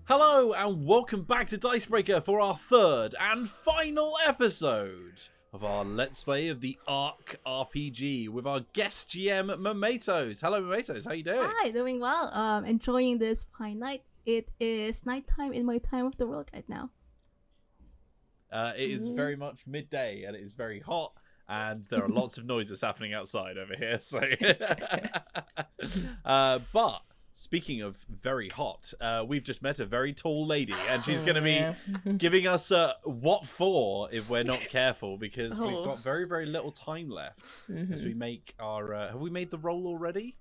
Hello and welcome back to Dicebreaker for our third and final episode of our Let's Play of the Arc RPG with our guest GM Momentos. Hello Momentos, how you doing? Hi, doing well. Enjoying this fine night. It is nighttime in my time of the world right now. It is very much midday and it is very hot and there are lots of noises happening outside over here. So, but speaking of very hot, we've just met a very tall lady, and she's going to be giving us what for if we're not careful, because we've got very, very little time left as we make our... have we made the roll already?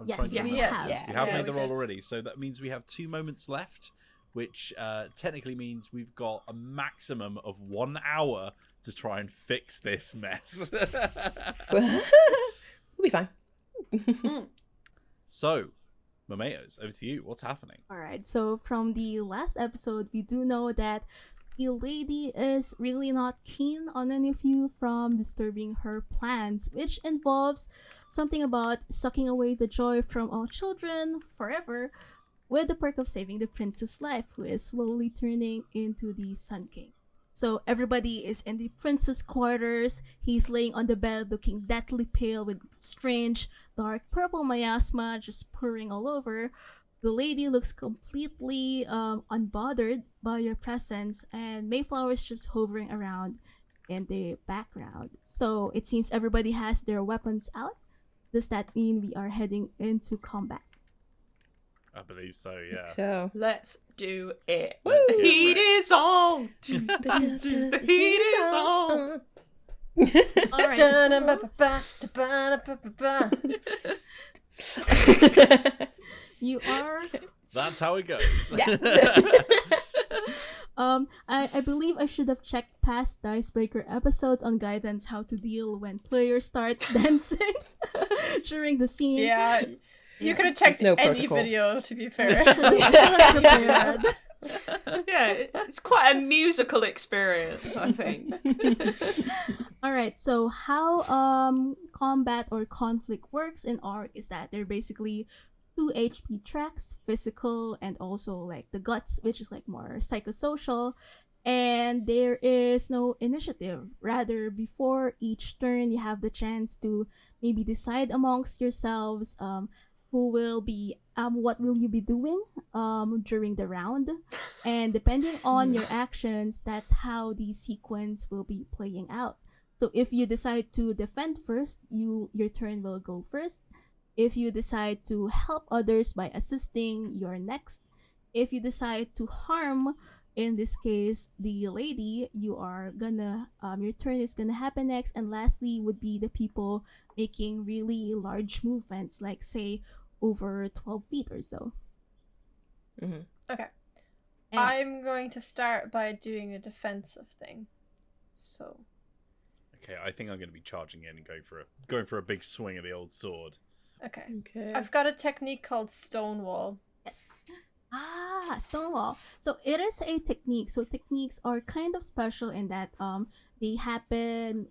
Yes, we have. You have made the roll already, so that means we have 2 moments left, which technically means we've got a maximum of 1 hour to try and fix this mess. We'll be fine. So... Momentos, over to you. What's happening? Alright, so from the last episode, we do know that the lady is really not keen on any of you from disturbing her plans, which involves something about sucking away the joy from all children forever with the perk of saving the prince's life, who is slowly turning into the Sun King. So everybody is in the prince's quarters. He's laying on the bed looking deathly pale with strange dark purple miasma just pouring all over. The lady looks completely unbothered by your presence, and Mayflower's just hovering around in the background. So it seems everybody has their weapons out. Does that mean we are heading into combat? I believe so, yeah. So let's do it. Let's The do heat it. is on. The heat is on. Alright, you are... That's how it goes. yeah. I believe I should have checked past Dicebreaker episodes on guidance how to deal when players start dancing during the scene. Yeah, you could have checked no any protocol. video, to be fair. I should have prepared. Yeah, it's quite a musical experience, I think. Alright, so how combat or conflict works in Arc is that they're basically 2 HP tracks, physical and also like the guts, which is like more psychosocial, and there is no initiative. Rather, before each turn you have the chance to maybe decide amongst yourselves who will be what will you be doing during the round, and depending on your actions, that's how the sequence will be playing out. So if you decide to defend first, your turn will go first. If you decide to help others by assisting, you're next. If you decide to harm, in this case the lady, you are gonna your turn is gonna happen next. And lastly would be the people making really large movements, like say over 12 feet or so. Okay. And I'm going to start by doing a defensive thing. So Okay, I think I'm going to be charging in and going for a big swing of the old sword. okay. Okay. I've got a technique called Stonewall. yes. Stonewall. So it is a technique. So techniques are kind of special in that they happen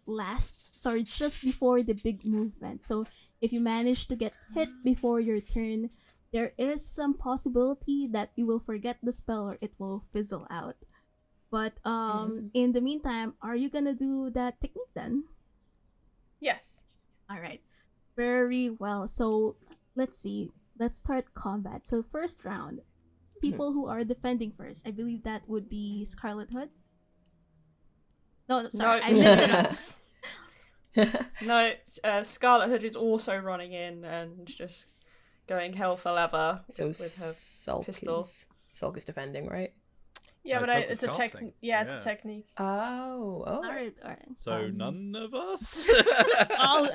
just before the big movement. So if you manage to get hit before your turn, there is some possibility that you will forget the spell or it will fizzle out. But in the meantime, are you gonna do that technique then? Yes. Alright. Very well. So let's see. Let's start combat. So first round. People who are defending first. I believe that would be Scarlet Hood. No, sorry, No. I mixed it up. No, Scarlet Hood is also running in and just going hell for leather So with her Sulk pistol. is defending, right? Yeah, No, but Sulk it's is a casting. technique. Yeah, it's Yeah. a technique. Oh. Alright. So none of us? Isabel?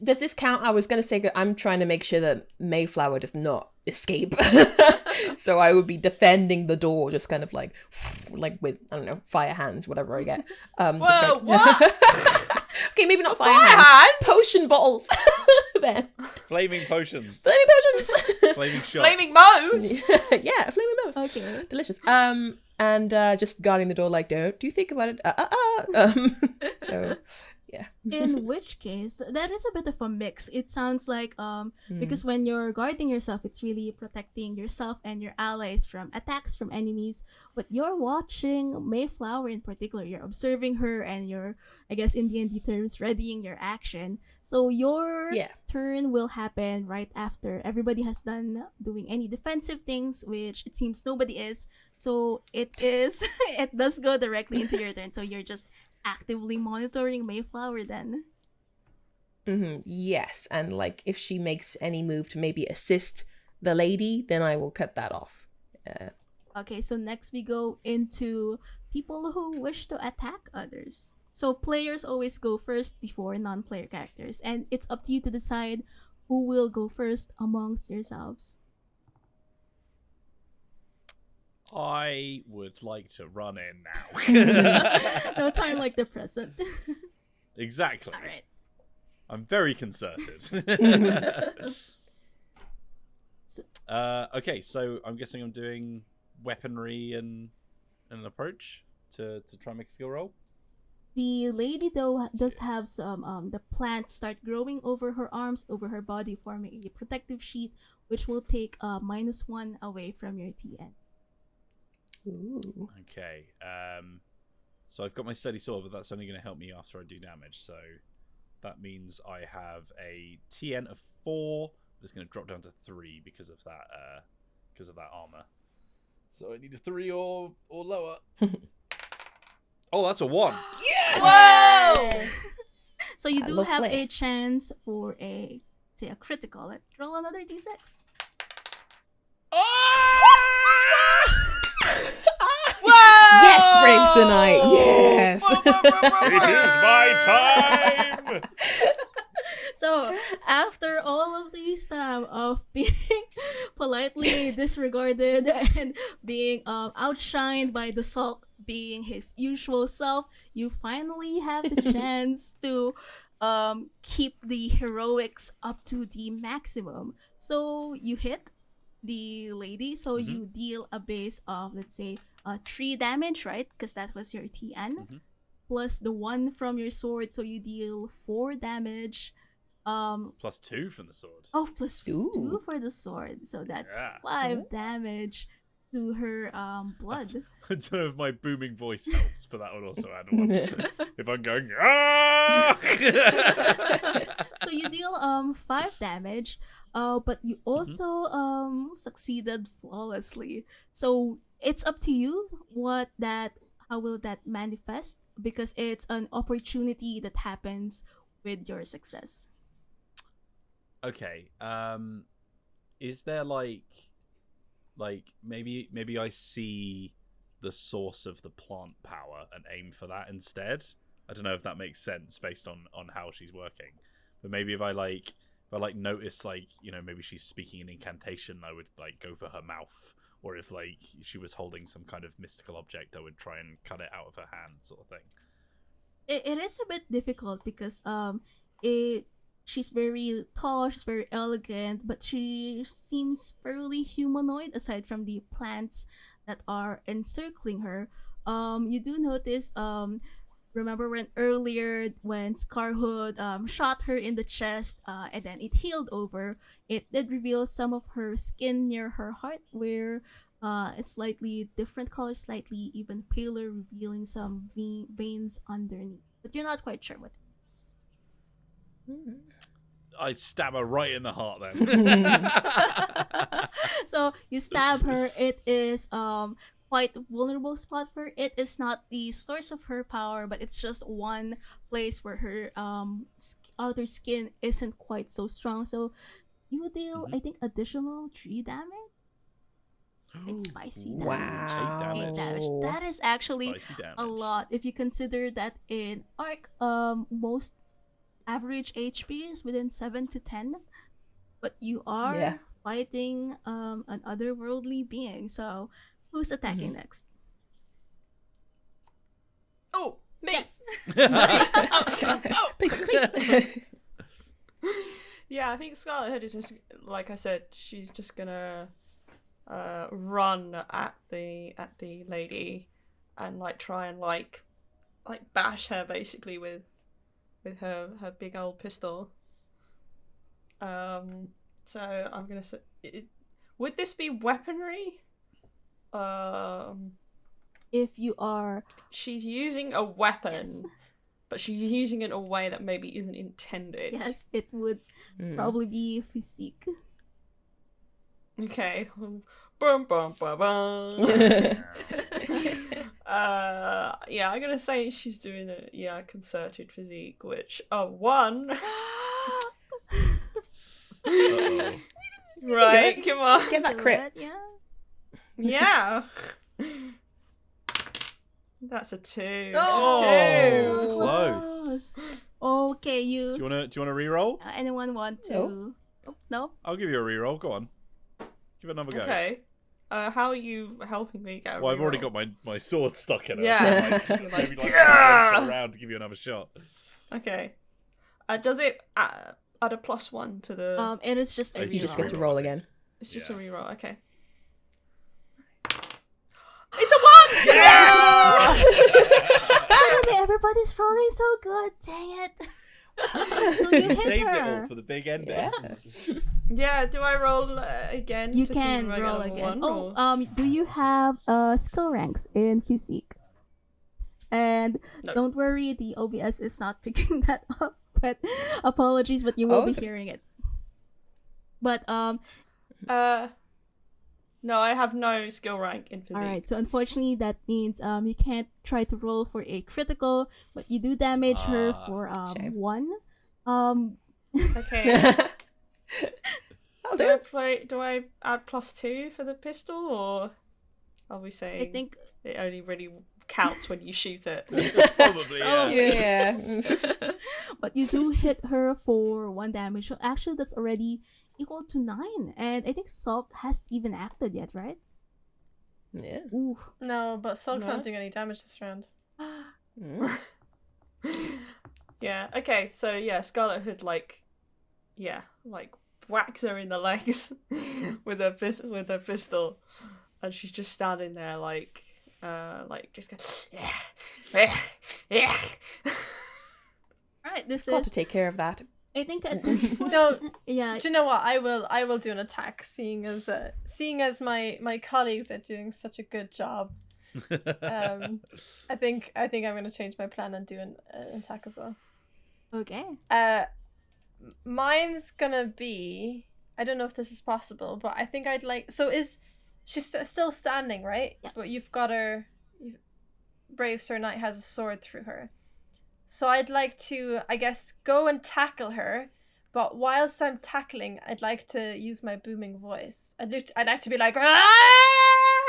Does this count? I was going to say that I'm trying to make sure that Mayflower does not escape. So I would be defending the door, just kind of like with, I don't know, fire hands, whatever I get. Whoa, what? Okay, maybe not fire Fire hands. hands? Potion bottles. Then. Flaming potions. Flaming potions. Flaming shots. Flaming Moes? Yeah, flaming mouse. Okay. Delicious. And just guarding the door like, don't you think about it. So Yeah. In which case, that is a bit of a mix. It sounds like because when you're guarding yourself, it's really protecting yourself and your allies from attacks from enemies. But you're watching Mayflower in particular. You're observing her, and you're, I guess, in D&D terms, readying your action. So your turn will happen right after everybody has done doing any defensive things, which it seems nobody is. So it does go directly into your turn. So you're just actively monitoring Mayflower then. Yes, and like if she makes any move to maybe assist the lady, then I will cut that off. Okay, so next we go into people who wish to attack others. So players always go first before non-player characters, and it's up to you to decide who will go first amongst yourselves. I would like to run in now. No time like the present. Exactly. All right. I'm very concerted. Okay, so I'm guessing I'm doing weaponry and an approach to try and make a skill roll. The lady though does have some the plants start growing over her arms, over her body, forming a protective sheet, which will take -1 away from your TN. Ooh. Okay. So I've got my steady sword, but that's only going to help me after I do damage. So that means I have a TN of 4. It's going to drop down to 3 because of that armor. So I need a 3 or lower. Oh, that's a 1. Yes! Whoa! So you do have Lovely. a chance for a critical. Let's roll another d6. Yes, Brave Tonight. Yes. It is my time. So after all of this time of being politely disregarded and being outshined by the Sulk being his usual self, you finally have the chance to keep the heroics up to the maximum. So you hit the lady, so you deal a base of, let's say, 3 damage, right? Because that was your TN. Plus the 1 from your sword, so you deal 4 damage. Plus 2 from the sword. Oh, plus Ooh. 2 for the sword, so that's Yeah. 5 damage to her blood. I don't know if my booming voice helps, but that would also add 1. If I'm going, ah! So you deal 5 damage, but you also succeeded flawlessly. So it's up to you how will that manifest, because it's an opportunity that happens with your success. Okay. Is there like maybe I see the source of the plant power and aim for that instead? I don't know if that makes sense based on how she's working. But maybe if I notice, like, you know, maybe she's speaking an incantation, I would like go for her mouth. Or if like she was holding some kind of mystical object, I would try and cut it out of her hand, sort of thing. It is a bit difficult because she's very tall, she's very elegant, but she seems fairly humanoid aside from the plants that are encircling her. You do notice, remember when Scarhood shot her in the chest, and then it healed over, it did reveal some of her skin near her heart, where it's slightly different color, slightly even paler, revealing some veins underneath. But you're not quite sure what it is. I stab her right in the heart then. So you stab her. It is quite a vulnerable spot for her. It is not the source of her power, but it's just one place where her outer skin isn't quite so strong. So you deal, I think, additional 3 damage. It's spicy damage. Wow. 8 damage. That is actually Spicy damage. a lot if you consider that in Arc, most average HP is within 7 to 10, but you are fighting an otherworldly being. So who's attacking next? Oh, me. Yes. Please. Yeah, I think Scarlet Hood is just, like I said, she's just gonna run at the lady and like try and like bash her basically with with her big old pistol. So I'm gonna say, would this be weaponry? If you are, She's using a weapon, yes, but she's using it in a way that maybe isn't intended. yes, it would probably be physique. Okay. Bum, bum, bum, bum. Yeah, I'm gonna say she's doing a concerted physique, which 1. Uh-oh. Right, come on. Get that crit. Yeah. Yeah. That's a 2. Oh! A 2. So Close. Okay, Do you. you wanna re-roll? Anyone want to? Oh, no. I'll give you a re-roll. Go on. Give it another go. Okay. How are you helping me get a Well, I've already reroll? got my sword stuck in it. Yeah. So You're maybe like "Yeah!" around to give you another shot. Okay. Does it add a +1 to the... It is just a You You just reroll. get to roll again. It's just yeah. a reroll, okay. It's a 1! Yeah! Suddenly everybody's rolling so good. Dang it. So you You hit saved it her. all for the big ending. Yeah. Yeah, do I roll again? You to see can if I get roll a again. 1, or- Do you have skill ranks in physique? And No. don't worry, the OBS is not picking that up. But apologies, but you will Oh, be so- hearing it. But No, I have no skill rank in physique. all right. So unfortunately, that means you can't try to roll for a critical, but you do damage her for shame. 1. Okay. I'll do do it. do I add +2 for the pistol, or are we saying I think it only really counts when you shoot it? Probably, yeah. Yeah. but you do hit her for 1 damage. So actually, that's already equal to 9. And I think Salt hasn't even acted yet, right? Yeah. Ooh. No, but Sulk's No? not doing any damage this round. Mm. Yeah. Okay. So yeah, Scarlet Hood whacks her in the legs with her pistol, and she's just standing there just going, yeah. Right, this Got is. to take care of that. I think at this point. No, Yeah. do you know what? I will do an attack, seeing as my colleagues are doing such a good job. I think I'm gonna change my plan and do an attack as well. Okay. Mine's gonna be, I don't know if this is possible, but I think I'd like. So she's still standing, right? Yeah. But you've got her. Brave Sir Knight has a sword through her. So I'd like to, I guess, go and tackle her. But whilst I'm tackling, I'd like to use my booming voice. I'd like to be like, "Ah!"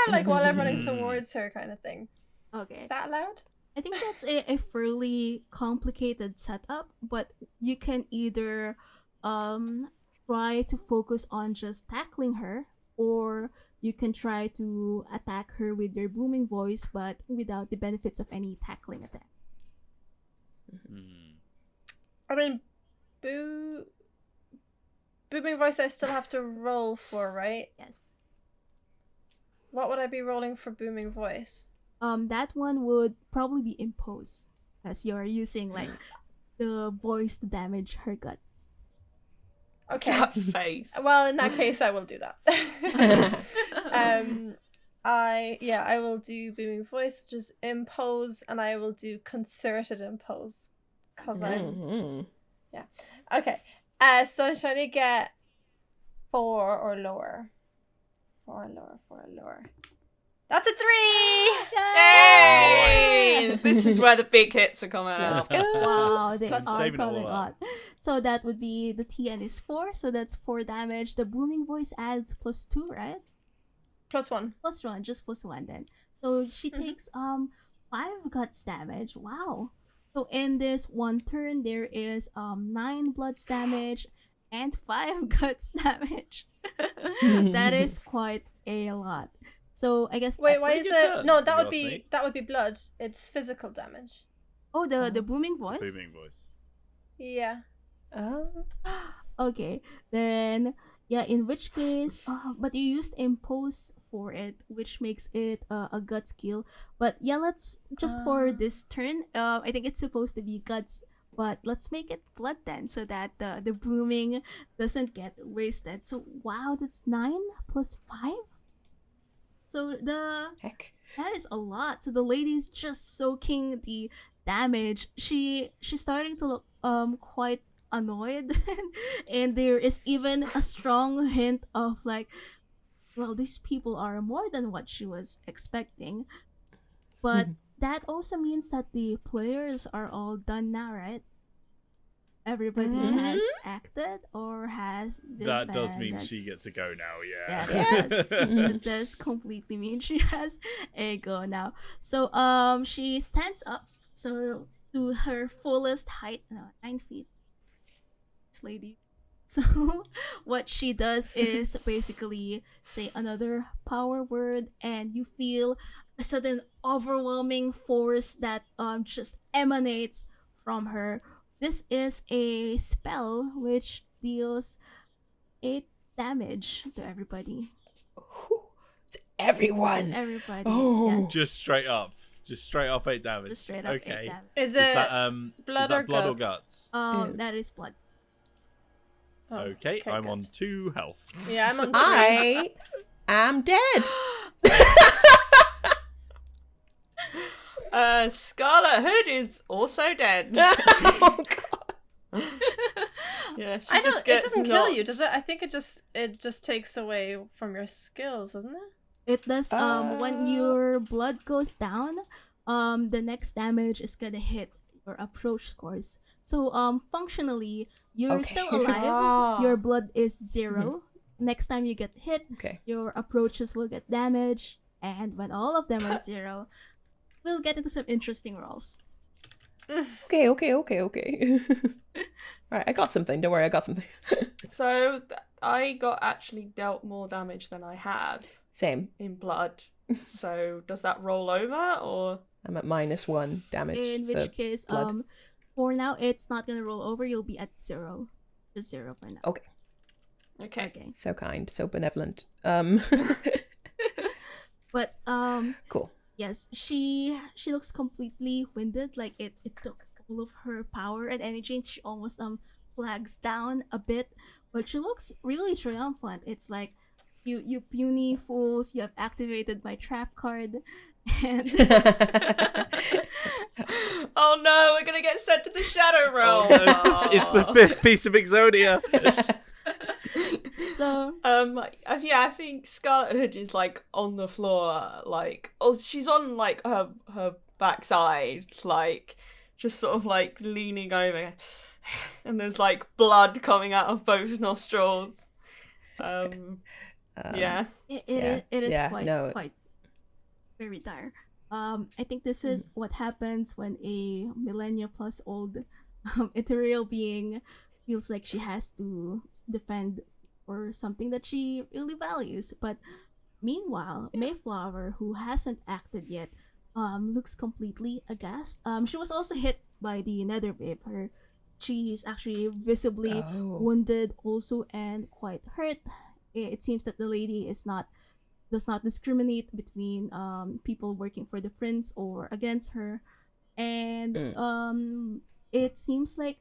like while I'm running towards her, kind of thing. Okay. Is that allowed? I think that's a fairly complicated setup, but you can either try to focus on just tackling her, or you can try to attack her with your booming voice, but without the benefits of any tackling attack. I mean, booming voice I still have to roll for, right? Yes. What would I be rolling for booming voice? That one would probably be impose, as you're using like the voice to damage her guts. Okay. That face. Well, in that case, I will do that. I will do booming voice, which is impose, and I will do concerted impose. Cause I'm okay. So I'm trying to get 4 or lower. 4 or lower. That's a 3! Yay! This is where the big hits are coming Let's out. go. Wow, they Plus are saving it all coming up. out. So that would be the TN is 4, so that's 4 damage. The booming voice adds +2, right? +1. +1, just +1 then. So she takes 5 guts damage. Wow. So in this one turn, there is 9 bloods damage and 5 guts damage. That is quite a lot. So I guess Wait, why is good it? turn, No, if that you would ask be me. that would be blood. It's physical damage. oh the booming voice. Booming voice. Yeah. Oh. Okay, then yeah. In which case, but you used impose for it, which makes it a gut skill. But yeah, let's just for this turn. I think it's supposed to be guts But let's make it blood then, so that the booming doesn't get wasted. So wow, that's 9 plus 5. So Heck. that is a lot. So the lady's just soaking the damage. She's starting to look quite annoyed, and there is even a strong hint of like, well, these people are more than what she was expecting. But that also means that the players are all done now, right? Everybody has acted or has That does mean defended. she gets to go now, Yeah, yeah. it does. It does completely mean she has a go now. So she stands up, so to her fullest height, 9 feet. This lady. So what she does is basically say another power word, and you feel a sudden overwhelming force that just emanates from her. This is a spell which deals 8 damage to everybody. To everyone. Everybody. Oh. Yes. Just straight up 8 damage. Just straight up 8 okay. damage. Is Is it that blood is or that blood or guts? guts? That is blood. Oh, Okay, I'm good. on 2 health. Yeah, I'm on 3. I am dead. Scarlet Hood is also dead. Oh, God. Yeah, she I don't. just It gets doesn't kill knocked. you, does it? I think it just takes away from your skills, doesn't it? It does when your blood goes down, the next damage is gonna hit your approach scores. So functionally you're Okay. still alive. Ah. Your blood is 0. Next time you get hit, Okay. your approaches will get damaged, and when all of them are 0, we'll get into some interesting rolls. Okay. Alright, I got something. Don't worry, I got something. So I got actually dealt more damage than I had Same. in blood. So does that roll over or? I'm at -1 damage. In for which case, blood. for now it's not gonna roll over. You'll be at 0, just 0 for now. Okay. Okay. Okay. So kind, so benevolent. But Cool. yes, she looks completely winded. Like it took all of her power and energy, and she almost flags down a bit. But she looks really triumphant. It's like, you puny fools! You have activated my trap card, and Oh no, we're gonna get sent to the shadow realm. Oh, no, it's the 5th piece of Exodia. so Yeah, I think Scarlet Hood is like on the floor, like, oh, she's on like her backside, like just sort of like leaning over, and there's like blood coming out of both nostrils. Yeah. it is yeah, quite no. quite very dire. I think this is what happens when a millennia plus old ethereal being feels like she has to defend for something that she really values. But meanwhile, Mayflower, who hasn't acted yet, looks completely aghast. She was also hit by the nether wave. She's actually visibly Oh. wounded also, and quite hurt. It seems that the lady does not discriminate between people working for the prince or against her, and it seems like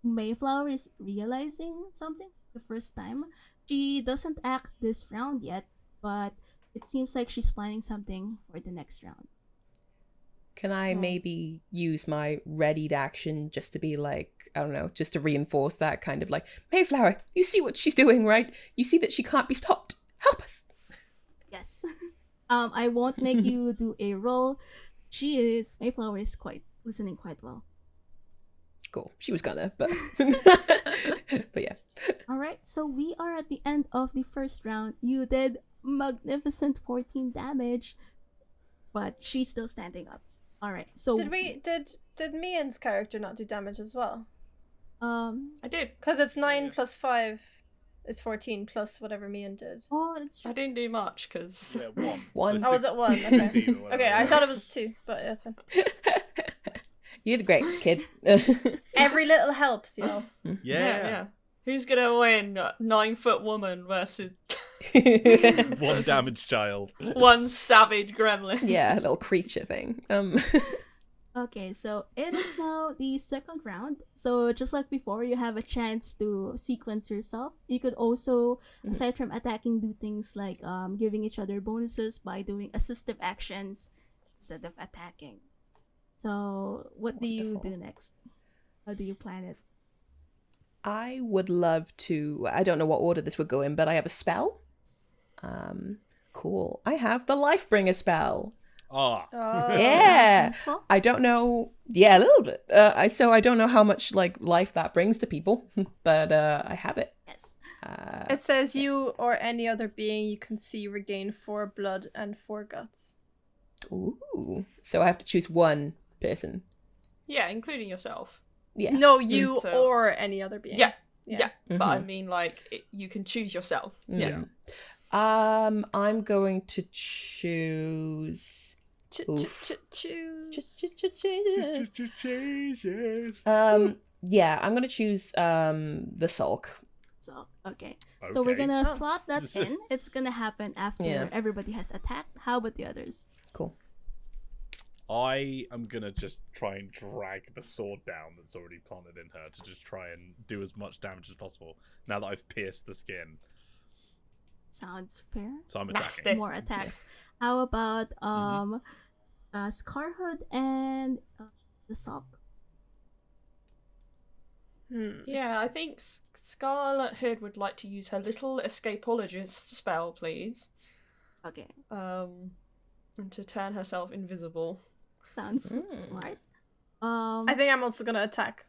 Mayflower is realizing something the first time. She doesn't act this round yet, but it seems like she's planning something for the next round. Can I maybe use my readied action just to be like, I don't know, just to reinforce that kind of like, Mayflower, you see what she's doing, right? You see that she can't be stopped. Help us. Yes. I won't make you do a roll. Mayflower is listening quite well. Cool. She was gonna, but but yeah. Alright, so we are at the end of the first round. You did magnificent 14 damage, but she's still standing up. Alright, so Did Mian's character not do damage as well? I did. Because it's 9 plus 5 is 14 plus whatever Mian did. oh, that's I true. didn't do much because Yeah, 1. One. So Oh, was it 1? Okay. 16 or whatever. Okay, I thought it was 2, but that's fine. You did great, kid. Every little helps, you know. Yeah. Who's gonna win? 9-foot woman versus 1 damaged child. one savage gremlin. Yeah, a little creature thing. Okay, so it is now the second round. So just like before, you have a chance to sequence yourself. You could also, aside from attacking, do things like giving each other bonuses by doing assistive actions instead of attacking. So what do you do next? How do you plan it? I would love to. I don't know what order this would go in, but I have a spell. Cool. I have the Lifebringer spell. Ah. Oh. Yeah. Sounds useful. I don't know. Yeah, a little bit. So I don't know how much like life that brings to people, but I have it. Yes. It says you or any other being you can see regain 4 blood and 4 guts. Ooh. So I have to choose one person. Yeah, including yourself. Yeah. No, you So- or any other being. Yeah. But I Mhm. mean, like, you can choose yourself. Yeah. I'm going to choose. Oof. Yeah, I'm gonna choose the sulk. So okay. So we're gonna slot that in. It's gonna happen after Yeah. everybody has attacked. How about the others? Cool. I am gonna just try and drag the sword down that's already planted in her to just try and do as much damage as possible. Now that I've pierced the skin, Sounds fair. so I'm Nasty. attacking. More attacks. How about Scarhood and the Sulk? Yeah, I think Scarlet Hood would like to use her little escapologist spell, please. Okay. And to turn herself invisible. Sounds smart. I think I'm also gonna attack.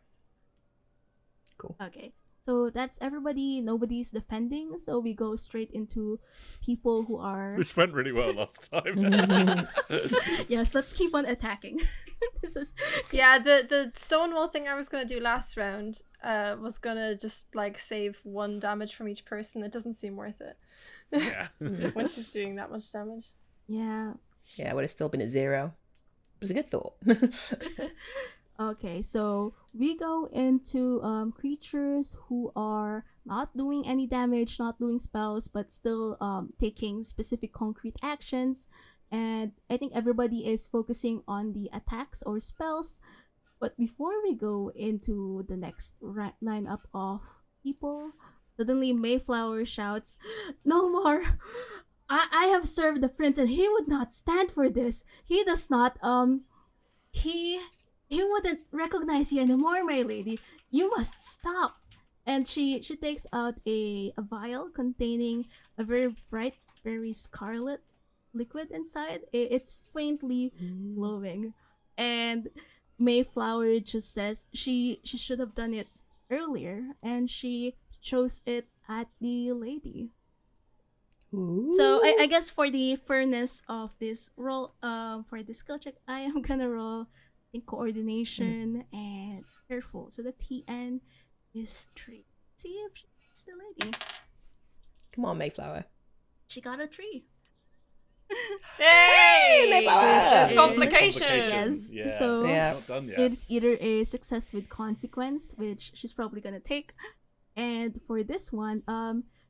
Okay. So that's everybody. Nobody's defending. So we go straight into people who are. Which went really well last time. Yes, let's keep on attacking. This is. Yeah, the Stonewall thing I was gonna do last round was gonna just like save 1 damage from each person. It doesn't seem worth it Yeah. when she's doing that much damage. Yeah. Yeah, I would have still been at 0. It was a good thought. Okay, so we go into creatures who are not doing any damage, not doing spells, but still taking specific concrete actions. And I think everybody is focusing on the attacks or spells. But before we go into the next lineup of people, suddenly Mayflower shouts, "No more! I have served the prince and he would not stand for this. He does not, he wouldn't recognize you anymore, my lady. You must stop." And she takes out a vial containing a very bright, very scarlet liquid inside. It's faintly glowing. And Mayflower just says she should have done it earlier, and she throws it at the lady. So I guess for the fairness of this roll, for this skill check, I am gonna roll in coordination and careful. So the TN is 3. See if it's the lady. Come on, Mayflower. She got a 3. Hey! Mayflower! That's Yes. complication. Yes. Yeah. So Yeah. Not done yet. it's either a success with consequence, which she's probably gonna take, and for this one,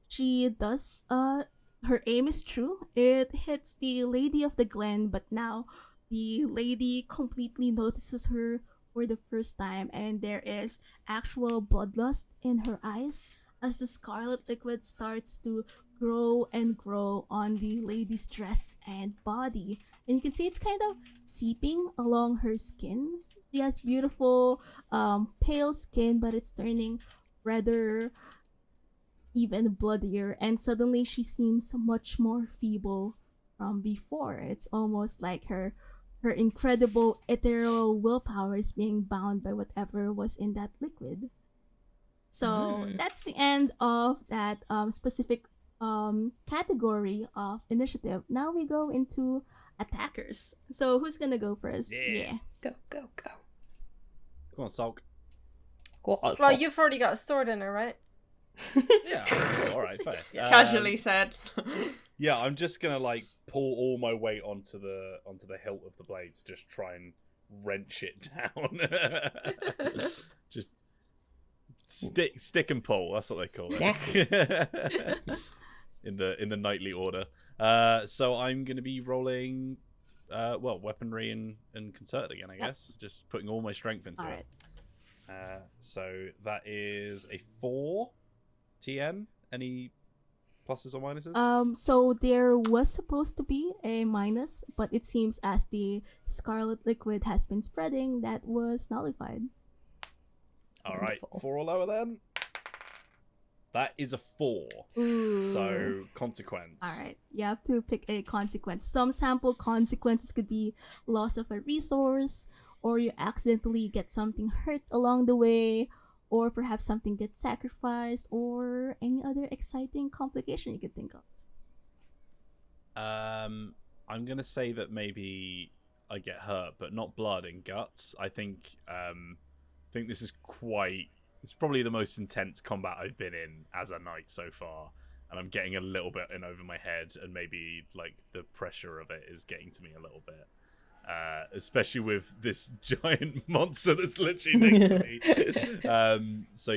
she does her aim is true. It hits the lady of the glen, but now the lady completely notices her for the first time, and there is actual bloodlust in her eyes as the scarlet liquid starts to grow and grow on the lady's dress and body. And you can see it's kind of seeping along her skin. She has beautiful pale skin, but it's turning rather even bloodier, and suddenly she seems much more feeble from before. It's almost like her incredible ethereal willpower is being bound by whatever was in that liquid. So that's the end of that specific category of initiative. Now we go into attackers. So who's gonna go first? Yeah. Go. Come on, Sulk. Go on. Well, you've already got a sword in her, right? Yeah. Cool, all right. Fair. Casually said. Yeah, I'm just gonna like pull all my weight onto the hilt of the blade to just try and wrench it down. Just stick and pull. That's what they call it. in the knightly order. So I'm gonna be rolling well, weaponry and concerted again, I guess. Just putting all my strength into Alright. it. So that is a 4 TN. Any pluses or minuses? So there was supposed to be a minus, but it seems as the scarlet liquid has been spreading, that was nullified. All right, Wonderful. 4 or lower then. That is a 4. Ooh. So consequence. All right, you have to pick a consequence. Some sample consequences could be loss of a resource, or you accidentally get something hurt along the way, or perhaps something gets sacrificed, or any other exciting complication you could think of. I'm gonna say that maybe I get hurt, but not blood and guts. I think this is it's probably the most intense combat I've been in as a knight so far, and I'm getting a little bit in over my head, and maybe like the pressure of it is getting to me a little bit. Especially with this giant monster that's literally next to me. So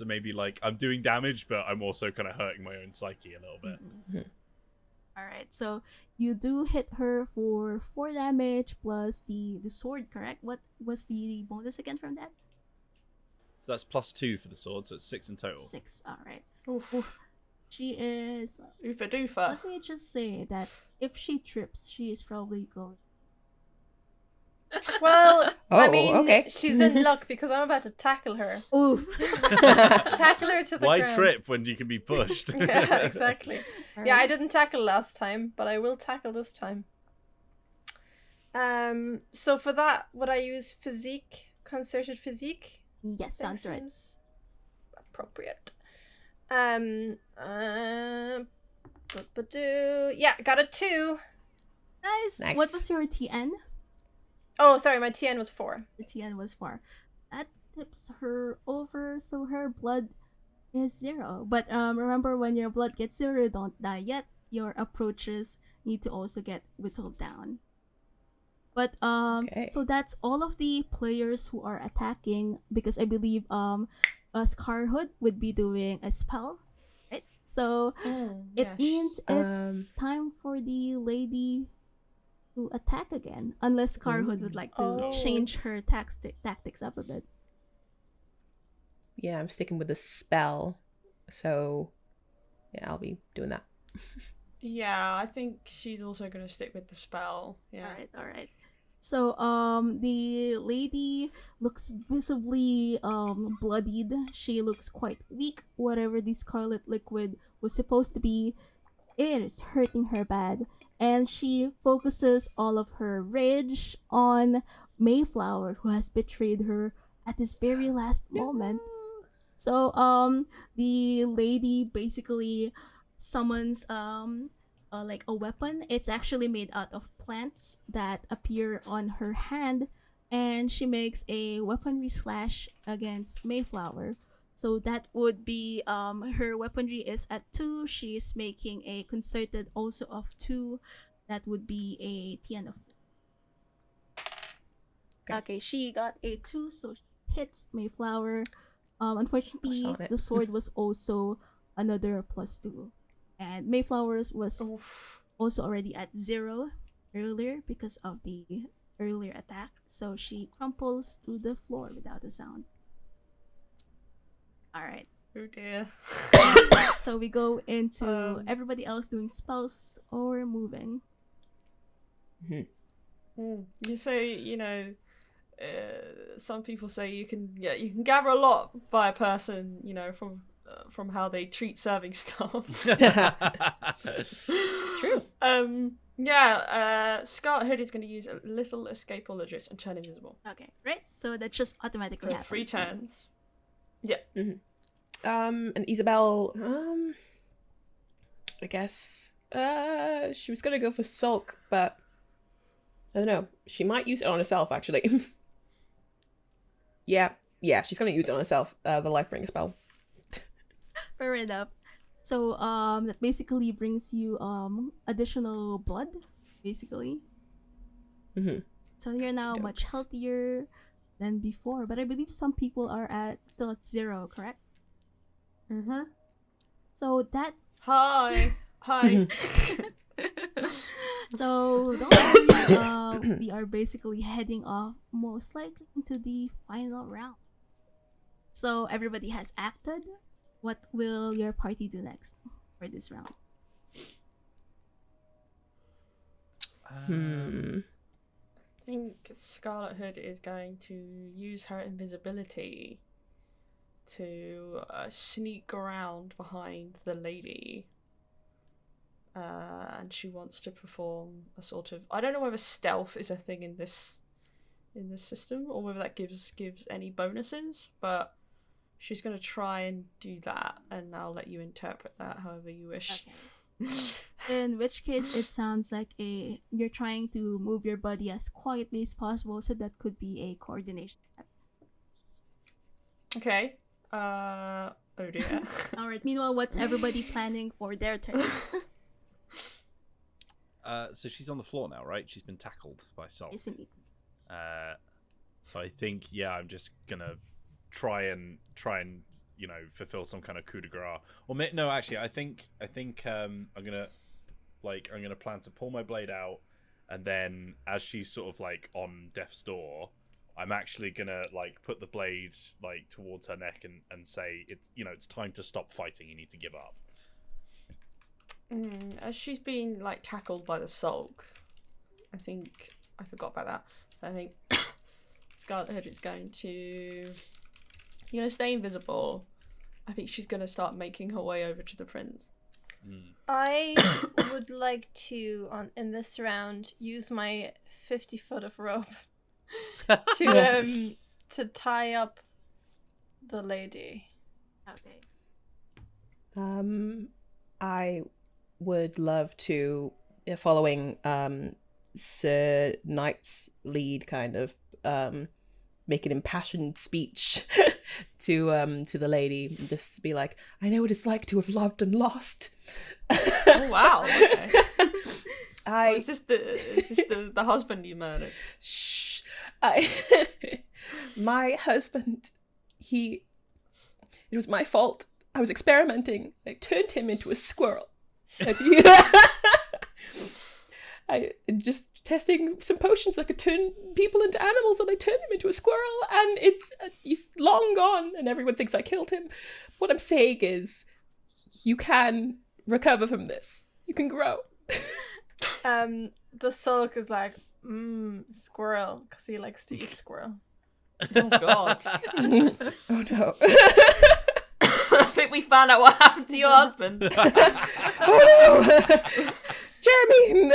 maybe like I'm doing damage, but I'm also kind of hurting my own psyche a little bit. Mm-hmm. All right, so you do hit her for 4 damage plus the sword, correct? What was the bonus again from that? So that's +2 for the sword, so it's 6 in total. 6. All right. Oof. She is. Oofa doofa. Let me just say that if she trips, she is probably going. Well, I Oh, mean, okay. she's in luck because I'm about to tackle her. Oof. Tackle her to the Why ground. trip when you can be pushed? Yeah, exactly. All Yeah, I right. didn't tackle last time, but I will tackle this time. So for that, would I use concerted physique? Yes, sounds right. Seems appropriate. Yeah, got a 2. Nice. Nice. What was your TN? Oh, sorry, my TN was 4. Your TN was 4. That tips her over, so her blood is 0. But remember, when your blood gets 0, you don't die yet. Your approaches need to also get whittled down. But Okay. so that's all of the players who are attacking, because I believe Scarhood would be doing a spell, right? So it means it's time for the lady to attack again, unless Scarhood would like to change her tactics up a bit. Yeah, I'm sticking with the spell. So, yeah, I'll be doing that. Yeah, I think she's also going to stick with the spell. Yeah. All right. So the lady looks visibly bloodied. She looks quite weak. Whatever the scarlet liquid was supposed to be, it is hurting her bad, and she focuses all of her rage on Mayflower, who has betrayed her at this very last moment. So the lady basically summons like a weapon. It's actually made out of plants that appear on her hand, and she makes a weaponry slash against Mayflower. So that would be her weaponry is at 2. She's making a concerted also of 2. That would be a TN of 4. Okay, she got a 2, so she hits Mayflower. Unfortunately, on it. the sword was also another +2. And Mayflower's was also already at 0 earlier because of the earlier attack. So she crumples to the floor without a sound. Alright. Oh dear. So we go into everybody else doing spells or moving. You say, some people say you can gather a lot by a person, from how they treat serving staff. It's true. Scarlet Hood is going to use a little escapologist and turn invisible Okay, right? So that just automatically for happens. 3 turns. Yeah. And Isabel, I guess, she was gonna go for sulk, but I don't know. She might use it on herself, actually. yeah, she's gonna use it on herself. The Lifebringer spell. Fair enough. So that basically brings you additional blood, basically. Mm-hmm. So you're now much healthier than before, but I believe some people are still at 0, correct? Mm-hmm. So that Hi. So don't worry, we are basically heading off most likely into the final round. So everybody has acted. What will your party do next for this round? I think Scarlet Hood is going to use her invisibility to sneak around behind the lady. And she wants to perform a sort of, I don't know whether stealth is a thing in this system or whether that gives any bonuses, but she's going to try and do that, and I'll let you interpret that however you wish. Okay. In which case, it sounds like you're trying to move your body as quietly as possible, so that could be a coordination. Okay. Oh dear. Alright, meanwhile, what's everybody planning for their turns? So she's on the floor now, right? She's been tackled by Sol. Isn't it? So I think, yeah, I'm just gonna try and fulfill some kind of coup de grace. Or no, actually, I think I'm gonna plan to pull my blade out, and then as she's sort of like on death's door, I'm actually gonna put the blade towards her neck and say it's time to stop fighting. You need to give up. As she's been tackled by the sulk, I think I forgot about that. I think Scarlet Hood is going to stay invisible. I think she's going to start making her way over to the prince. I would like to, in this round, use my 50 foot of rope to tie up the lady. Okay. I would love to, following Sir Knight's lead, kind of make an impassioned speech to the lady, and just be like, I know what it's like to have loved and lost. Oh wow! Okay. Is this the husband you murdered? Shh. My husband, it was my fault. I was experimenting. I turned him into a squirrel. I just testing some potions that could turn people into animals, and I turned him into a squirrel, and he's long gone, and everyone thinks I killed him. What I'm saying is, you can recover from this. You can grow. The sulk is like, squirrel, because he likes to eat squirrel. Oh god. Oh no. I think we found out what happened to your husband. Oh no! Jeremy!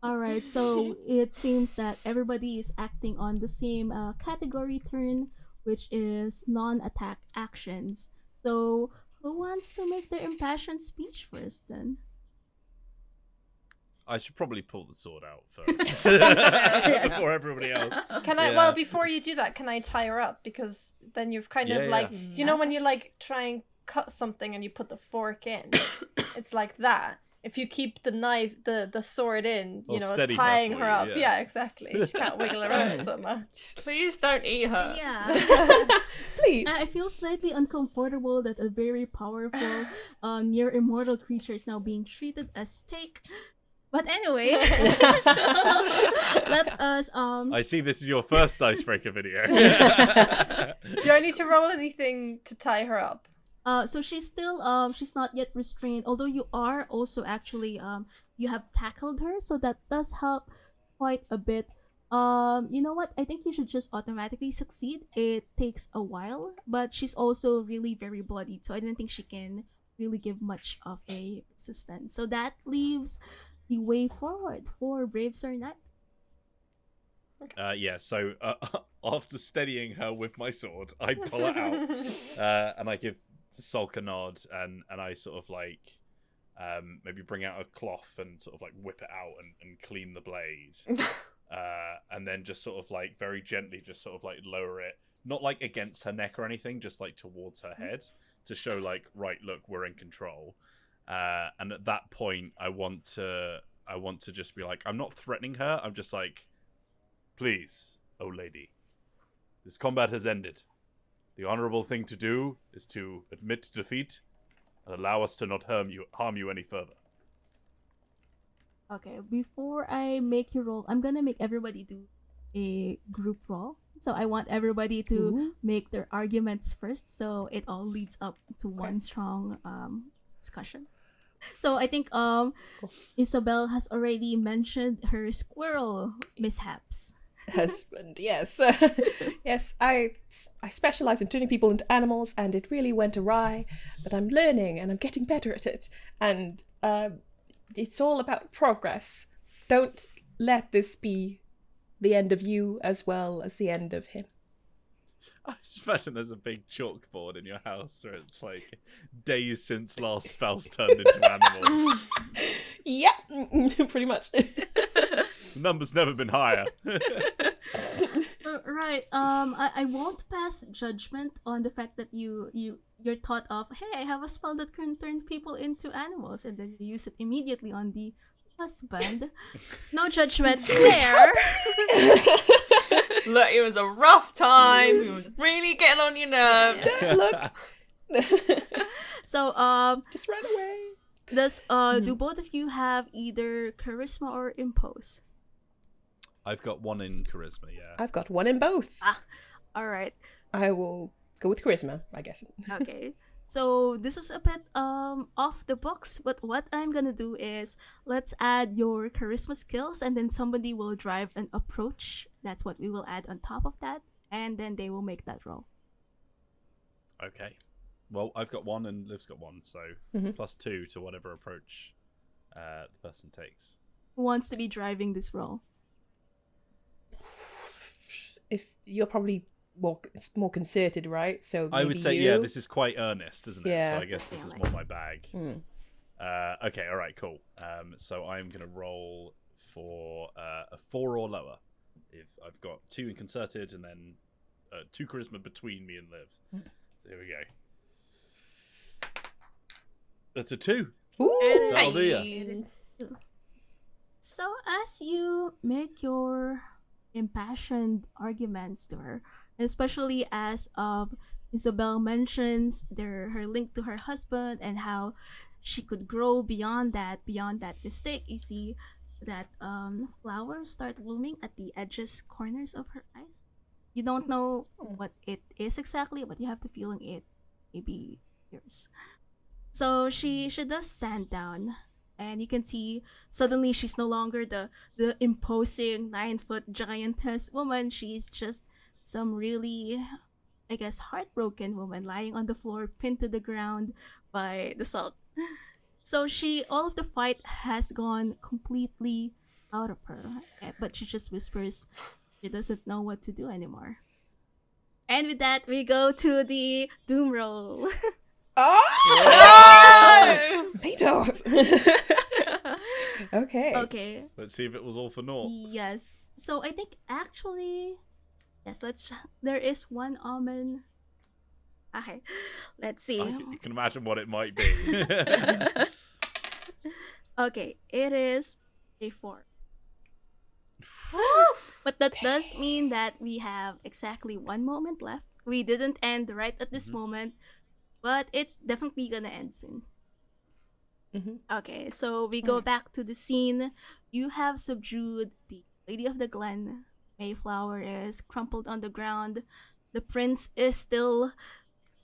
Alright, so it seems that everybody is acting on the same category turn, which is non-attack actions. So, who wants to make their impassioned speech first then? I should probably pull the sword out first Yes. before everybody else. Can I? Yeah. Well, before you do that, can I tie her up? Because then you've kind of you know when you try and cut something and you put the fork in, it's like that. If you keep the knife, the sword in, tying her up. Yeah, exactly. She can't wiggle around so much. Please don't eat her. Yeah. Please. I feel slightly uncomfortable that a very powerful, near immortal creature is now being treated as steak. But anyway, let us I see this is your first Dicebreaker video. Do I need to roll anything to tie her up? So she's still she's not yet restrained, although you are also actually you have tackled her, so that does help quite a bit. You know what? I think you should just automatically succeed. It takes a while, but she's also really very bloodied, so I don't think she can really give much of a resistance. So that leaves the way forward for Brave Sir Knight. So after steadying her with my sword, I pull it out and I give Sulk a nod, and I sort of maybe bring out a cloth and sort of whip it out and clean the blade, and then just sort of very gently just sort of lower it, not against her neck or anything, just towards her head to show right, look, we're in control. And at that point, I want to just be I'm not threatening her. I'm just please, oh lady, this combat has ended. The honorable thing to do is to admit defeat and allow us to not harm you any further. Okay, before I make you roll, I'm gonna make everybody do a group roll. So I want everybody to make their arguments first, so it all leads up to one strong discussion. So I think Isabel has already mentioned her squirrel mishaps. Husband, yes. Yes, I specialize in turning people into animals, and it really went awry, but I'm learning and I'm getting better at it, and it's all about progress. Don't let this be the end of you as well as the end of him. I just imagine there's a big chalkboard in your house where it's like days since last spouse turned into animals. Yeah, pretty much. The number's never been higher. Right. I won't pass judgment on the fact that you're thought of, hey, I have a spell that can turn people into animals, and then you use it immediately on the husband. No judgment there. Look, it was a rough time. It was really getting on your nerves. Look. So Just run away. does do both of you have either charisma or impose? I've got 1 in charisma, yeah. I've got 1 in both. All right. I will go with charisma, I guess. Okay. So this is a bit off the box, but what I'm gonna do is let's add your charisma skills, and then somebody will drive an approach. That's what we will add on top of that, and then they will make that roll. Okay. Well, I've got 1 and Liv's got 1, so +2 to whatever approach the person takes. Who wants to be driving this roll? If you're probably it's more concerted, right? So I would say, you? this is quite earnest, isn't it? Yeah. So I guess this is more my bag. Okay, all right, cool. So I'm going to roll for a 4 or lower. If I've got 2 in concerted and then 2 charisma between me and Liv. So here we go. That's a 2. Ooh. That'll do ya. It is 2. So as you make your impassioned arguments to her, especially as Isabel mentions her link to her husband and how she could grow beyond that mistake, you see that flowers start blooming at the edges, corners of her eyes. You don't know what it is exactly, but you have the feeling it may be yours. So she does stand down, and you can see suddenly she's no longer the imposing 9-foot giantess woman. She's just some really, I guess, heartbroken woman lying on the floor, pinned to the ground by the salt. So all of the fight has gone completely out of her, but she just whispers she doesn't know what to do anymore. And with that, we go to the doom roll. Oh! Beetles! Okay. Okay. Let's see if it was all for naught. Yes. So I think actually, yes. There is one omen. Okay. Let's see. You can imagine what it might be. Okay, it is a 4. But that does mean that we have exactly 1 moment left. We didn't end right at this moment, but it's definitely gonna end soon. Okay, so we go back to the scene. You have subdued the Lady of the Glen. Mayflower is crumpled on the ground. The prince is still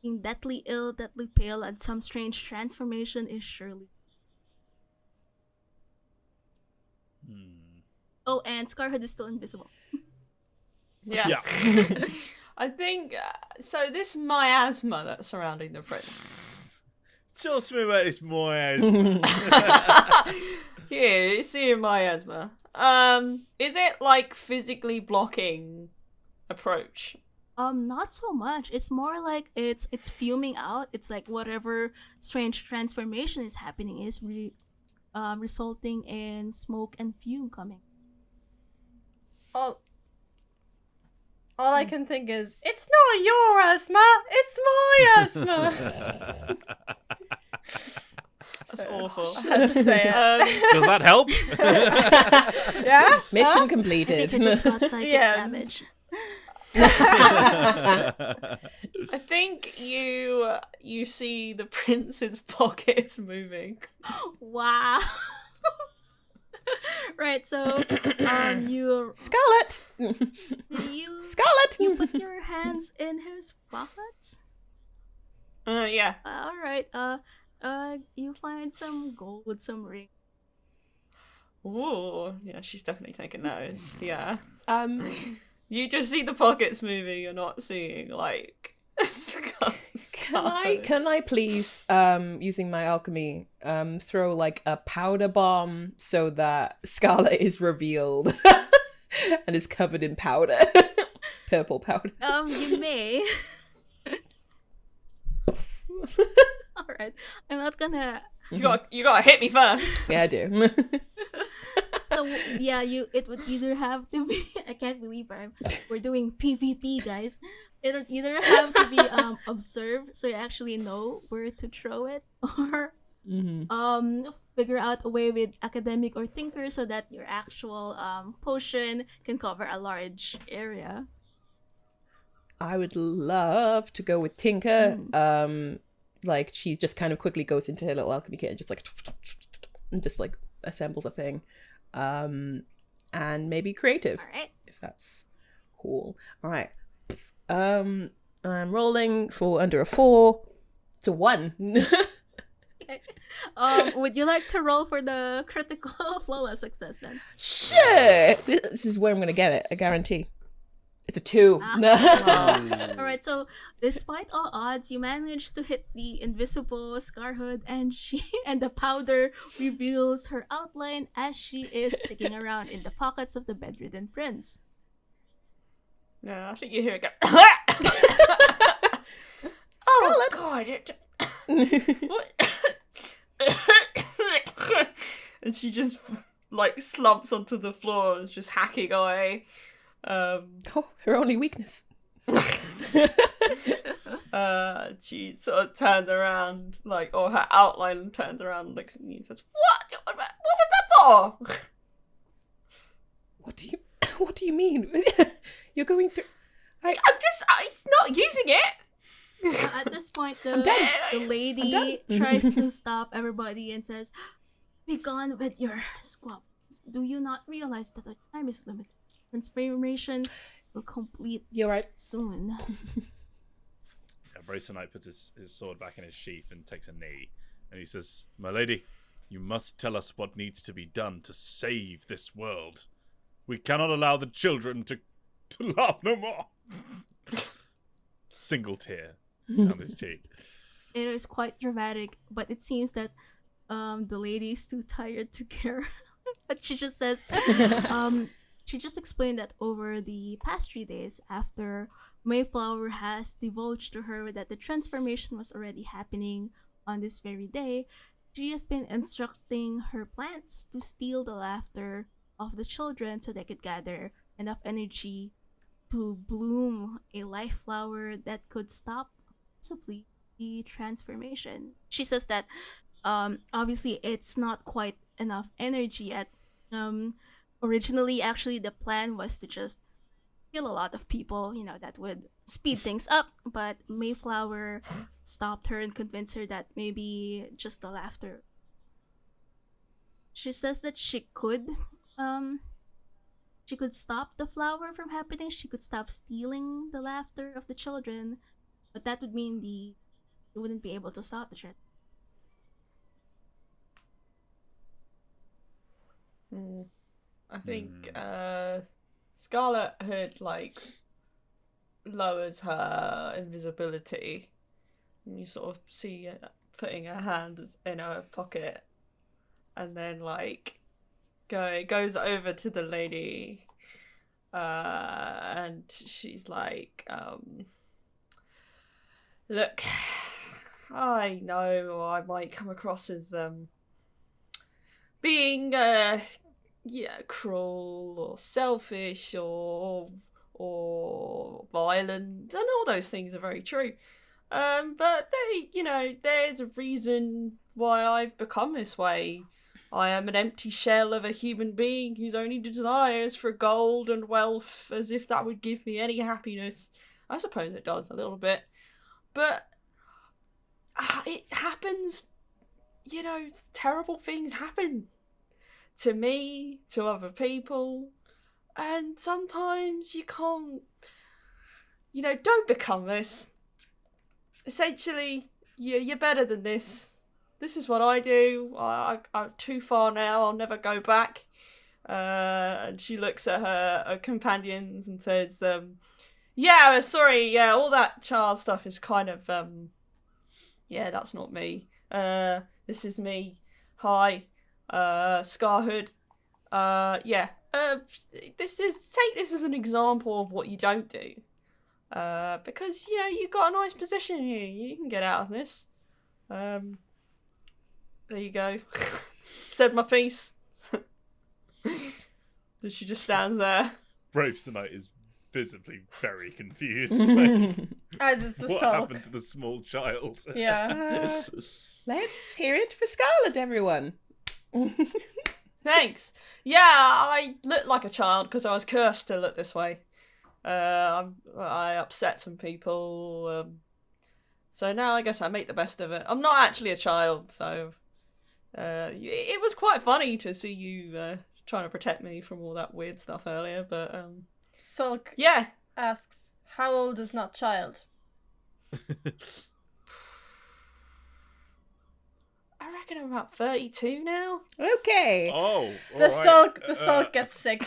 being deathly ill, deathly pale, and some strange transformation is surely. Oh, and Scarhood is still invisible. Yeah. I think so. This miasma that's surrounding the prince. Tell me about this miasma. Here, see a miasma. Is it like physically blocking approach? Not so much. It's more like it's fuming out. It's like whatever strange transformation is happening is resulting in smoke and fume coming. All I can think is, it's not your asthma, it's my asthma. That's awful. I had to say it. Does that help? Yeah? Mission I completed. think I just got psychic damage. I think you see the prince's pockets moving. Wow. right, so you Scarlet! you Scarlet! you put your hands in his pockets. Yeah. All right. You find some gold, some ring. Ooh, yeah, she's definitely taking notice. Yeah. Um, You just see the pockets moving. You're not seeing like. can I please, using my alchemy, throw like a powder bomb so that Scarlet is revealed and is covered in powder, purple powder. You may. All right. I'm not gonna. You gotta hit me first. Yeah, I do. So yeah, it would either have to be. I can't believe we're doing PvP, guys. It would either have to be observed, so you actually know where to throw it, or figure out a way with academic or tinker so that your actual potion can cover a large area. I would love to go with Tinker. Like she just kind of quickly goes into her little alchemy kit and just like assembles a thing. And maybe creative. All right. If that's cool. All right. I'm rolling for under a 4 to 1. Would you like to roll for the critical flawless success then? Sure. This is where I'm gonna get it. I guarantee. It's a 2. All right. So, despite all odds, you managed to hit the invisible Scarhood, and the powder reveals her outline as she is sticking around in the pockets of the bedridden prince. No, I think you hear it go. Scarlet. God! What? And she just like slumps onto the floor and is just hacking away. Oh, her only weakness. She sort of turns around, like, or her outline turns around and looks at me and says, What was that for?" What do you mean? You're going through. I'm not using it. At this point, done. the lady tries to stop everybody and says, "Be gone with your squabbles. Do you not realize that the time is limited? Transformation will complete You're right. soon." Yeah, Bracer Knight puts his sword back in his sheath and takes a knee. And he says, "My lady, you must tell us what needs to be done to save this world. We cannot allow the children to laugh no more." Single tear down his cheek. It is quite dramatic, but it seems that the lady is too tired to care. But she just says, she just explained that over the past 3 days, after Mayflower has divulged to her that the transformation was already happening on this very day, she has been instructing her plants to steal the laughter of the children so they could gather enough energy to bloom a life flower that could stop possibly the transformation. She says that obviously it's not quite enough energy yet. Originally, actually, the plan was to just kill a lot of people, that would speed things up, but Mayflower stopped her and convinced her that maybe just the laughter. She says that she could stop the flower from happening. She could stop stealing the laughter of the children, but that would mean you wouldn't be able to stop the trend. I think Scarlet Hood lowers her invisibility, and you sort of see her putting her hand in her pocket, and then goes over to the lady, and she's like, "Look, I know I might come across as being cruel or selfish or violent, and all those things are very true. But there's a reason why I've become this way. I am an empty shell of a human being whose only desire is for gold and wealth, as if that would give me any happiness. I suppose it does a little bit, but it happens. Terrible things happen. to me, to other people, and sometimes you can't, don't become this. Essentially, you're better than this. This is what I do. I'm too far now. I'll never go back. And she looks at her companions and says, yeah, sorry, yeah, all that child stuff is kind of, yeah, that's not me. This is me. Hi, Scarhood. Yeah, take this as an example of what you don't do. Because, you've got a nice position here. You can get out of this. There you go. Said my piece. Then she just stands there. Brave Tonight is visibly very confused. As is the what sulk. happened to the small child? Yeah. Let's hear it for Scarlet, everyone. Thanks. Yeah, I look like a child because I was cursed to look this way. I upset some people. So now I guess I make the best of it. I'm not actually a child, so it was quite funny to see you trying to protect me from all that weird stuff earlier. But Sulk yeah, asks, how old is not child? I reckon I'm about 32 now. Okay. Oh, The sulk gets sick.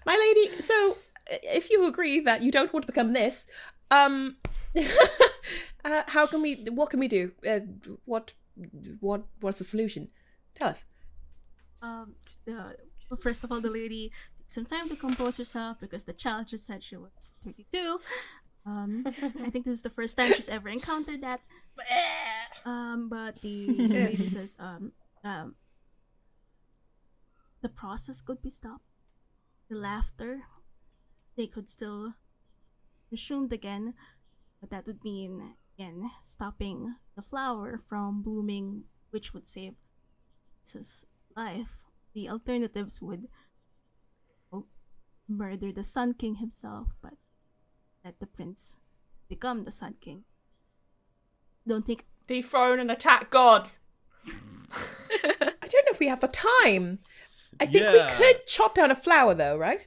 My lady, so if you agree that you don't want to become this, what can we do? What's the solution? Tell us. First of all, the lady took some time to compose herself because the child just said she was 32. I think this is the first time she's ever encountered that. But the lady says, the process could be stopped. The laughter, they could still resumed again, but that would mean, again, stopping the flower from blooming, which would save his life. The alternatives would murder the Sun King himself, but let the prince become the Sun King. Don't think... Dethrone and attack God. I don't know if we have the time. I think we could chop down a flower, though, right?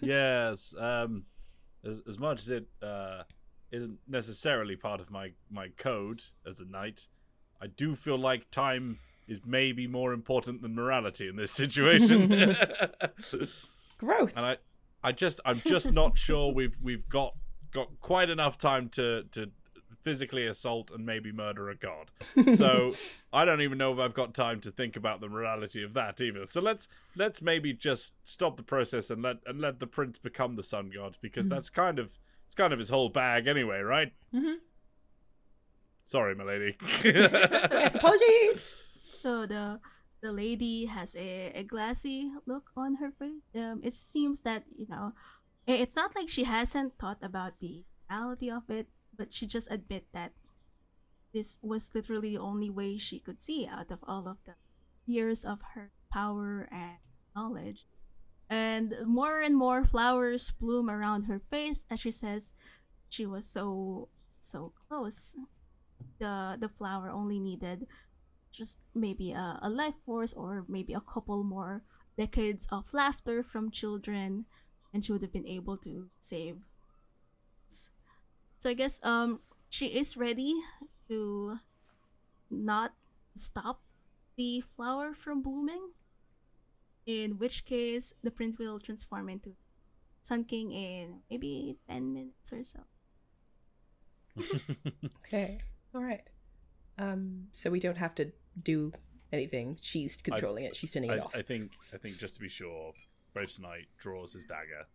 Yes. As much as it isn't necessarily part of my code as a knight, I do feel like time is maybe more important than morality in this situation. Growth. And I'm just not sure we've got quite enough time to physically assault and maybe murder a god. So I don't even know if I've got time to think about the morality of that either. So let's maybe just stop the process and let the prince become the sun god, because that's kind of his whole bag anyway, right? Mm-hmm. Sorry, my lady. Yes, apologies. So the lady has a glassy look on her face. It seems that, it's not like she hasn't thought about the reality of it, but she just admit that this was literally the only way she could see out of all of the years of her power and knowledge. And more flowers bloom around her face as she says she was so close. The flower only needed just maybe a life force or maybe a couple more decades of laughter from children, and she would have been able to save. So I guess she is ready to not stop the flower from blooming, in which case the prince will transform into Sun King in maybe 10 minutes or so. Okay. All right. So we don't have to do anything. She's controlling it. She's turning it off. I think just to be sure, Brave Knight draws his dagger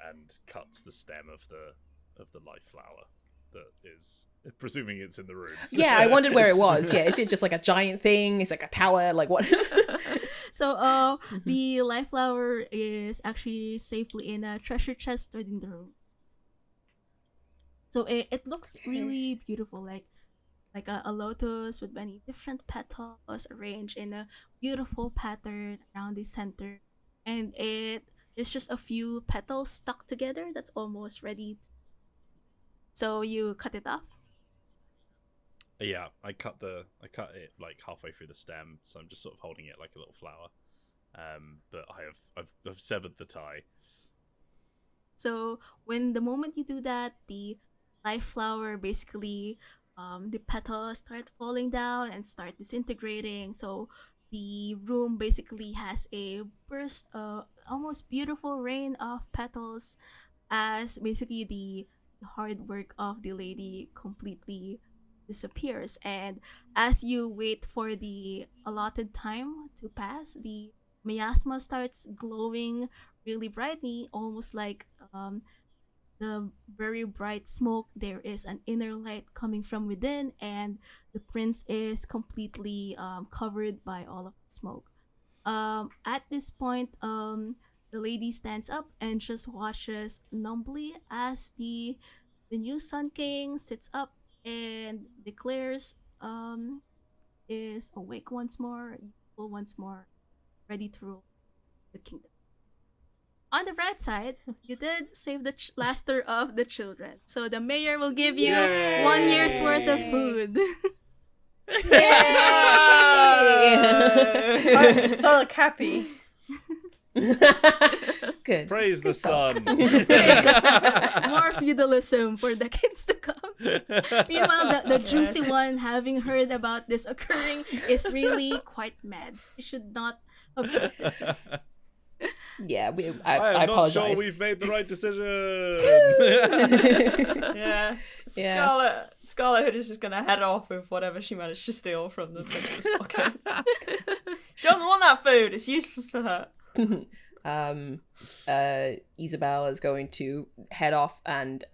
and cuts the stem of the life flower that is, presuming it's in the room. Yeah, I wondered where it was. Yeah, is it just like a giant thing? Is it like a tower? Like what? So the life flower is actually safely in a treasure chest within the room. So it looks really beautiful, like a lotus with many different petals arranged in a beautiful pattern around the center, and it's just a few petals stuck together that's almost ready. So you cut it off. Yeah, I cut it like halfway through the stem, so I'm just sort of holding it like a little flower. But I've severed the tie. So when the moment you do that, the life flower basically, the petals start falling down and start disintegrating. So the room basically has a burst, almost beautiful rain of petals, as basically the hard work of the lady completely disappears. And as you wait for the allotted time to pass, the miasma starts glowing really brightly, almost like the very bright smoke. There is an inner light coming from within, and the prince is completely covered by all of the smoke. At this point, the lady stands up and just watches numbly as the new Sun King sits up and declares, is awake once more, useful once more, ready to rule the kingdom. On the bright side, you did save the laughter of the children. So the mayor will give you Yay! 1 year's worth of food. I'm so happy. Good. Praise the sun. More feudalism for decades to come. Meanwhile, the juicy one, having heard about this occurring, is really quite mad. You should not have trusted him. Yeah, I am not apologize. sure we've made the right decision. Yeah, Yeah. Scarlet Hood is just gonna head off with whatever she managed to steal from the prince's pockets. She doesn't want that food. It's useless to her. Isabel is going to head off and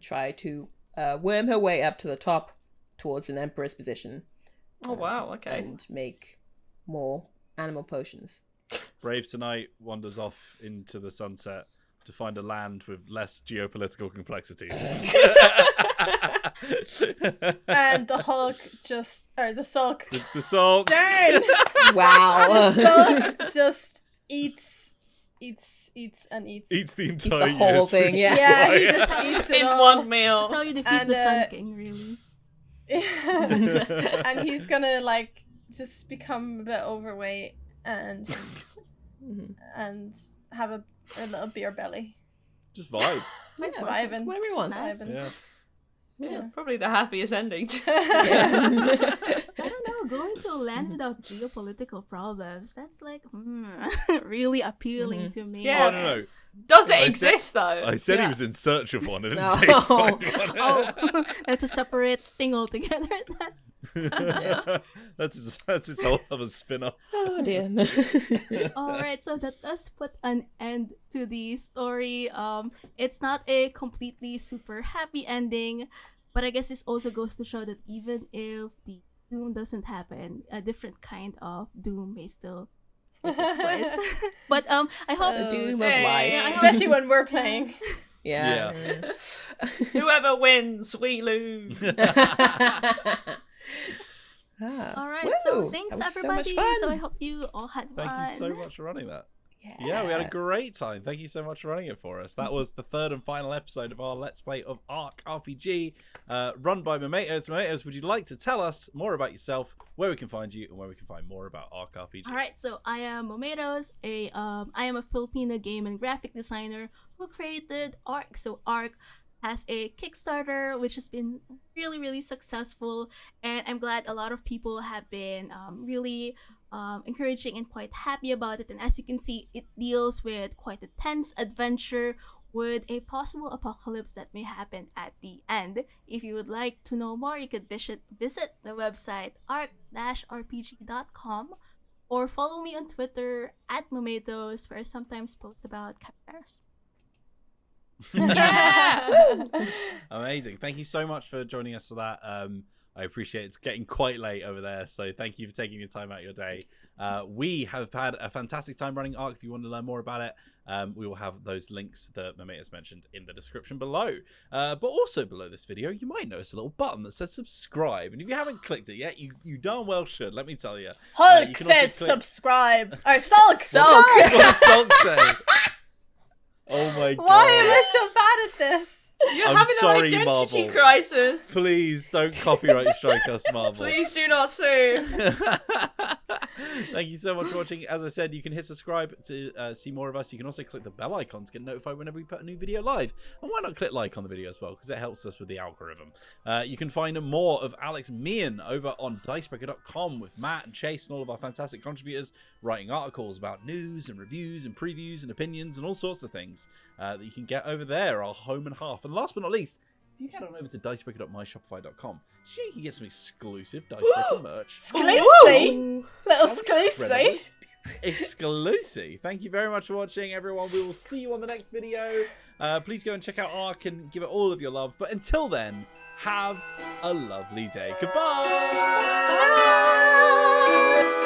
try to worm her way up to the top towards an emperor's position. Oh wow, okay. And make more animal potions. Brave tonight wanders off into the sunset to find a land with less geopolitical complexities. And the Hulk the Sulk. The salt. Darn! Wow. The Sulk just eats and eats. Eats the Eats entire the whole year's thing, food yeah. Yeah, he supply. just eats it In all. one meal. That's how you defeat And, the Sun King, really. And he's gonna like just become a bit overweight and have a little beer belly. Just vibe. Just Yeah, vibing. what everyone Just wants. vibing. Yeah. Yeah, probably the happiest ending. Yeah. I don't know, going to a land without geopolitical problems, that's like, really appealing to me. Yeah. Oh, no. Does it I said- exist though? I said Yeah. he was in search of one. I didn't No. say he found one. Oh, that's a separate thing altogether. That's his whole other spin-off. Oh dear. Alright, so that does put an end to the story. It's not a completely super happy ending, but I guess this also goes to show that even if the doom doesn't happen, a different kind of doom may still take its place. But I hope The doom of dang. life. Yeah, I hope- Especially when we're playing. Yeah. Whoever wins, we lose. Alright, so thanks everybody. So I hope you all had fun. Thank you so much for running that. Yeah, we had a great time. Thank you so much for running it for us. That was the third and final episode of our Let's Play of Arc RPG, run by Momentos. Momentos, would you like to tell us more about yourself, where we can find you, and where we can find more about Arc RPG? Alright, so I am Momentos. I am a Filipino game and graphic designer who created Arc. So Arc has a Kickstarter which has been really, really successful, and I'm glad a lot of people have been really encouraging and quite happy about it. And as you can see, it deals with quite a tense adventure with a possible apocalypse that may happen at the end. If you would like to know more, you could visit the website arc-rpg.com or follow me on Twitter at Momentos, where I sometimes post about capybaras. Yeah. Amazing. Thank you so much for joining us for that. I appreciate it. It's getting quite late over there, so thank you for taking your time out of your day. We have had a fantastic time running Arc. If you want to learn more about it, we will have those links that Momentos mentioned in the description below. But also below this video, you might notice a little button that says subscribe. And if you haven't clicked it yet, you darn well should, let me tell you. Hulk You can also says click- subscribe. Or Sulk! What did Sulk say? Oh my god. Why am I so bad at this? You're I'm having sorry, an identity Marvel. crisis. Please don't copyright strike us, Marvel. Please do not sue. Thank you so much for watching. As I said, you can hit subscribe to see more of us. You can also click the bell icon to get notified whenever we put a new video live. And why not click like on the video as well, because it helps us with the algorithm. You can find more of Alex Meehan over on Dicebreaker.com with Matt and Chase and all of our fantastic contributors writing articles about news and reviews and previews and opinions and all sorts of things that you can get over there, our home and half. And last but not least, if you head on over to dicebreaker.myshopify.com, you can get some exclusive Dicebreaker merch. Exclusive! Little exclusive! Exclusive. Thank you very much for watching, everyone. We will see you on the next video. Please go and check out Arc and give it all of your love. But until then, have a lovely day. Goodbye! Bye.